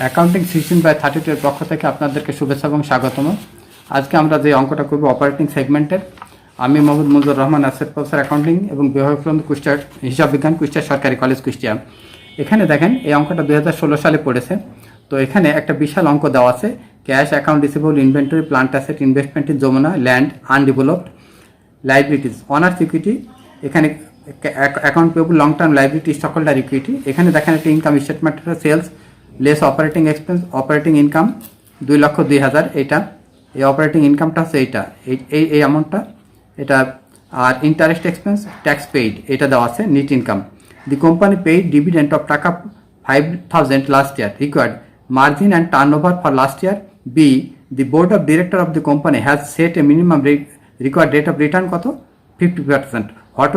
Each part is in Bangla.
অ্যাকাউন্টিং 16/32 এর পক্ষ থেকে আপনাদেরকে শুভেচ্ছা এবং স্বাগতম। আজকে আমরা যে অঙ্কটা করব অপারেটিং সেগমেন্টের, আমি Mohammad Mujibur Rahman, asset professor accounting এবং বিভাগপ্রান্ত কুষ্টিয়া হিসাব বিজ্ঞান, কুষ্টিয়া সরকারি কলেজ, কুষ্টিয়া। এখানে দেখেন এই অঙ্কটা 2016 সালে পড়েছে। তো এখানে একটা বিশাল অঙ্ক দেওয়া আছে, cash, account receivable, inventory, plant asset, investment in Jamuna, land, undeveloped, liabilities, owners equity, এখানে account payable, long term liability, stock holder equity. এখানে দেখেন একটা income statement, sales less operating expense, operating income 2,02,000, এটা এই অপারেটিং ইনকামটা হচ্ছে এইটা, এই অ্যামাউন্টটা এটা। আর ইন্টারেস্ট এক্সপেন্স, ট্যাক্স পেইড, এটা দেওয়া আছে net income. The company paid dividend of taka 5,000 last year, required margin and turnover for last year. B, the board of director of the company has set a minimum required rate of return কত, 50%. What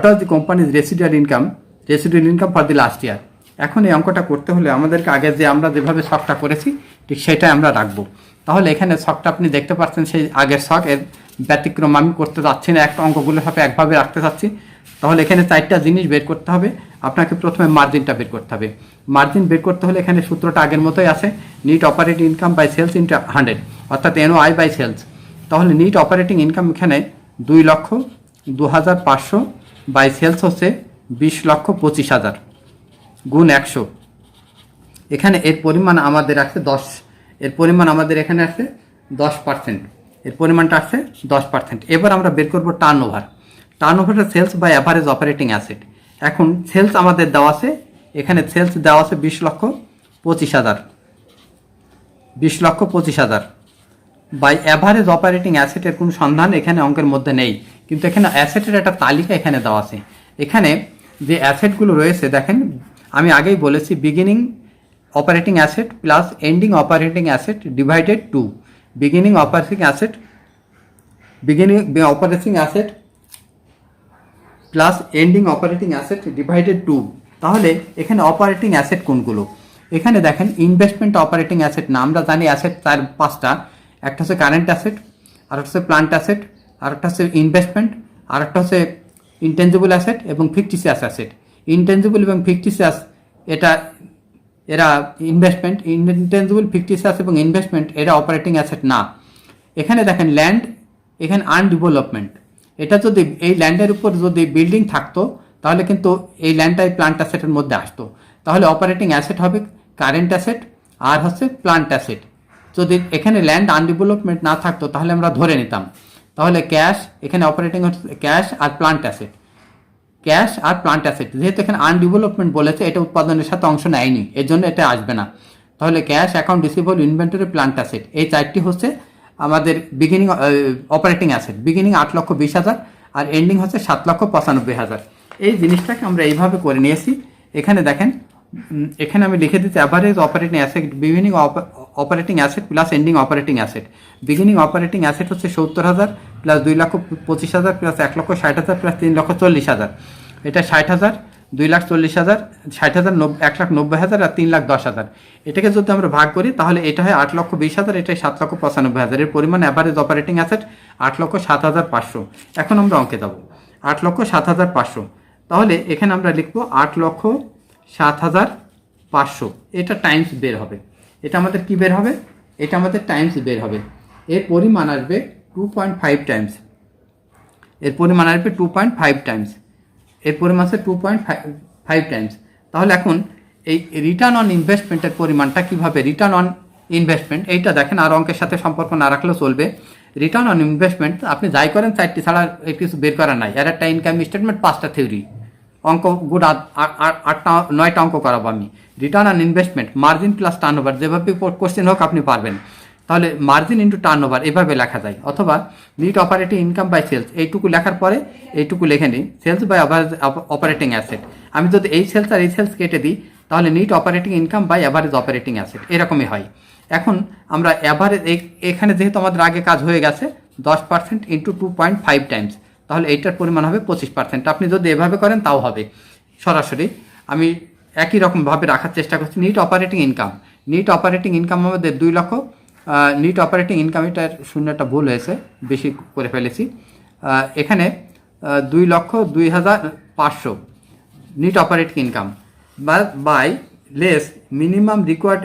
was the company's residual income for the last year. এখন এই অঙ্কটা করতে হলে আমাদেরকে আগে যে আমরা যেভাবে শখটা করেছি ঠিক সেটাই আমরা রাখবো। তাহলে এখানে শখটা আপনি দেখতে পাচ্ছেন, সেই আগের শখ, এর ব্যতিক্রম আমি করতে যাচ্ছি না, একটা অঙ্কগুলোর সাথে একভাবে রাখতে চাচ্ছি। তাহলে এখানে 4টা জিনিস বের করতে হবে। আপনাকে প্রথমে মার্জিনটা বের করতে হবে। মার্জিন বের করতে হলে এখানে সূত্রটা আগের মতোই আছে, net operating income by sales into 100, অর্থাৎ NOI বাই সেলস। তাহলে নিট অপারেটিং ইনকাম এখানে 2,02,500 বাই সেলস হচ্ছে 20,25,000 গুণ 100। এখানে এর পরিমাণ আমাদের আছে 10, এর পরিমাণ আমাদের এখানে আছে 10%, এর পরিমাণটা আছে 10%। এবার আমরা বের করবো টার্ন ওভার। টার্ন ওভারটা sales by average operating asset. এখন সেলস আমাদের দেওয়া আছে, এখানে সেলস দেওয়া আছে 20,25,000, 20,25,000 বাই অ্যাভারেজ অপারেটিং অ্যাসেটের কোনো সন্ধান এখানে অঙ্কের মধ্যে নেই, কিন্তু এখানে অ্যাসেটের একটা তালিকা এখানে দেওয়া আছে। এখানে যে অ্যাসেটগুলো রয়েছে দেখেন, আমি আগেই বলেছি beginning operating asset plus ending operating asset divided 2, beginning operating asset plus ending operating asset divided 2। তাহলে এখানে অপারেটিং অ্যাসেট কোনগুলো? এখানে দেখেন ইনভেস্টমেন্ট অপারেটিং অ্যাসেট না, আমরা জানি অ্যাসেট তার 5টা, একটা হচ্ছে কারেন্ট অ্যাসেট, আর একটা হচ্ছে প্লান্ট অ্যাসেট, আর একটা হচ্ছে ইনভেস্টমেন্ট, আর একটা হচ্ছে ইনটেনজিবল অ্যাসেট এবং ফিকটিসিয়াস অ্যাসেট। ইনটেনজিবল এবং ফিকটিসিয়াস এরা ইনভেস্টমেন্ট, ইনটেনজিবল, ফিকটিসিয়াস এবং ইনভেস্টমেন্ট এরা অপারেটিং অ্যাসেট না। এখানে দেখেন ল্যান্ড, এখানে আনডেভেলপমেন্ট, এটা যদি এই ল্যান্ডের উপর যদি বিল্ডিং থাকতো তাহলে কিন্তু এই ল্যান্ডটাই প্লান্ট অ্যাসেটের মধ্যে আসতো। তাহলে অপারেটিং অ্যাসেট হবে কারেন্ট অ্যাসেট আর হচ্ছে প্লান্ট অ্যাসেট। যদি এখানে ল্যান্ড আনডেভেলপমেন্ট না থাকতো তাহলে আমরা ধরে নিতাম, তাহলে ক্যাশ, এখানে অপারেটিং হচ্ছে ক্যাশ আর প্লান্ট অ্যাসেট, ক্যাশ আর প্লান্ট অ্যাসেট। যেহেতু এখানে আনডেভেলপমেন্ট বলেছে, এটা উৎপাদনের সাথে অংশ নেয়নি, এর জন্য এটা আসবে না। তাহলে cash, account receivable, inventory, plant asset, এই 4টি হচ্ছে আমাদের বিগিনিং অপারেটিং অ্যাসেট। বিগিনিং 8,20,000 আর এন্ডিং হচ্ছে 7,95,000। এই জিনিসটাকে আমরা এইভাবে করে নিয়েছি। এখানে দেখেন, এখানে আমি লিখে দিচ্ছি average operating asset, beginning operating asset plus ending operating asset. Beginning operating asset হচ্ছে 70,000 প্লাস 2,25,000 প্লাস 1,60,000 প্লাস 3,40,000, এটা 60,000, 2,40,000, 60,000, 1,90,000 আর 3,10,000। এটাকে যদি আমরা ভাগ করি তাহলে এটা হয় 8,20,000, এটাই 7,95,000। এর পরিমাণ অ্যাভারেজ অপারেটিং অ্যাসেট 8,07,500। এখন আমরা অঙ্কে যাব 8,07,500। তাহলে এখানে আমরা লিখবো 8,07,500, এটা টাইমস বের হবে। এটা আমাদের কি বের হবে? এটা আমাদের টাইমস বের হবে। এর পরিমাণ আসবে 2.5 টাইমস, এর পরিমাণ আসবে 2.5 টাইমস, এর পরিমাণ আছে 2.5 টাইমস। তাহলে এখন এই রিটার্ন অন ইনভেস্টমেন্টের পরিমাণটা কিভাবে? রিটার্ন অন ইনভেস্টমেন্ট এইটা দেখেন, আর অঙ্কের সাথে সম্পর্ক না রাখলেও চলবে। রিটার্ন অন ইনভেস্টমেন্ট আপনি যাই করেন 4টি ছাড়া কিছু বের করা নাই। এর একটা ইনকাম স্টেটমেন্ট, 5টা থিওরি, অঙ্ক গুড 8টা-9টা অঙ্ক করাবো আমি। Return on investment, margin plus turn over, যেভাবে কোশ্চেন হোক আপনি পারবেন। তাহলে মার্জিন ইন্টু টার্ন ওভার এভাবে লেখা যায়, অথবা net operating income by sales, এইটুকু লেখার পরে এইটুকু লিখে নিই সেলস বাই অপারেটিং অ্যাসেট। আমি যদি এই সেলস আর এই সেলস কেটে দিই তাহলে net operating income by average operating asset, এরকমই হয়। এখন আমরা অ্যাভারেজ, এখানে যেহেতু আমাদের আগে কাজ হয়ে গেছে 10% ইন্টু 2.5 টাইমস, তাহলে এইটার পরিমাণ হবে 25%। আপনি যদি এভাবে করেন তাও হবে। সরাসরি আমি একই রকমভাবে রাখার চেষ্টা করছি। নিট অপারেটিং ইনকাম আমাদের 2 লক্ষ, নিট অপারেটিং ইনকাম, এটার শূন্যটা ভুল হয়েছে, বেশি করে ফেলেছি। এখানে 2,02,500 net operating income by less minimum required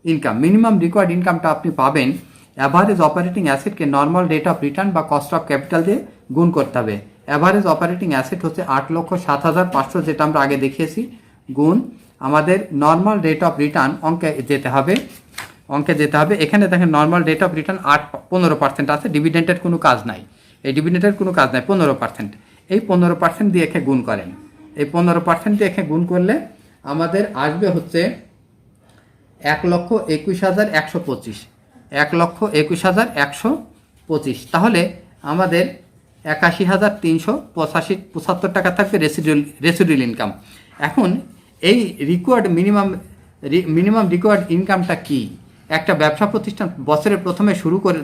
income. Minimum required ইনকামটা আপনি পাবেন অ্যাভারেজ অপারেটিং অ্যাসেটকে নর্মাল রেট অফ রিটার্ন বা কস্ট অফ ক্যাপিটাল দিয়ে গুণ করতে হবে। অ্যাভারেজ অপারেটিং অ্যাসেট হচ্ছে 8,07,500, যেটা আমরা আগে দেখিয়েছি, গুণ আমাদের নর্মাল রেট অফ রিটার্ন অঙ্কে যেতে হবে। এখানে দেখেন নর্মাল রেট অফ রিটার্ন 15% আছে, ডিভিডেন্টের কোনো কাজ নাই, এই ডিভিডেন্টের কোনো কাজ নাই, 15%। এই 15% দিয়ে একে গুণ করেন, এই 15% দিয়ে একে গুণ করলে আমাদের আসবে হচ্ছে 1,21,125, 1,21,125। তাহলে আমাদের 81,375 টাকা থাকবে রেসিডুয়াল ইনকাম। এখন এই মিনিমাম রিকোয়ার্ড ইনকামটা কি? একটা ব্যবসা প্রতিষ্ঠান বছরের প্রথমে শুরু করে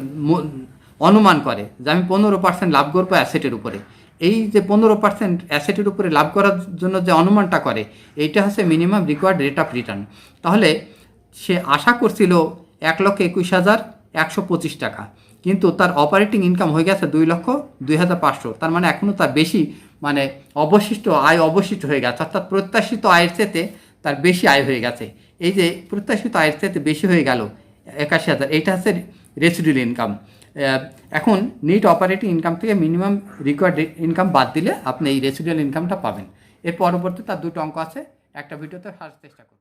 অনুমান করে যে আমি 15% লাভ করবো অ্যাসেটের উপরে। এই যে 15% অ্যাসেটের উপরে লাভ করার জন্য যে অনুমানটা করে, এইটা হচ্ছে minimum required rate of return. তাহলে সে আশা করছিল 1,21,125 টাকা, কিন্তু তার অপারেটিং ইনকাম হয়ে গেছে 2,02,500। তার মানে এখনও তার বেশি, মানে আয় অবশিষ্ট হয়ে গেছে, অর্থাৎ প্রত্যাশিত আয়ের চেয়ে তার বেশি আয় হয়ে গেছে। এই যে প্রত্যাশিত আয়ের চেয়ে বেশি হয়ে গেল 81,000, এইটা হচ্ছে রেসিডুয়াল ইনকাম। এখন নেট অপারেটিং ইনকাম থেকে মিনিমাম রিকোয়ার্ড ইনকাম বাদ দিলে আপনি এই রেসিডুয়াল ইনকামটা পাবেন। এর পরবর্তী তার দুটো অঙ্ক আছে, একটা ভিডিওতে ফার্স্ট চেষ্টা করুন।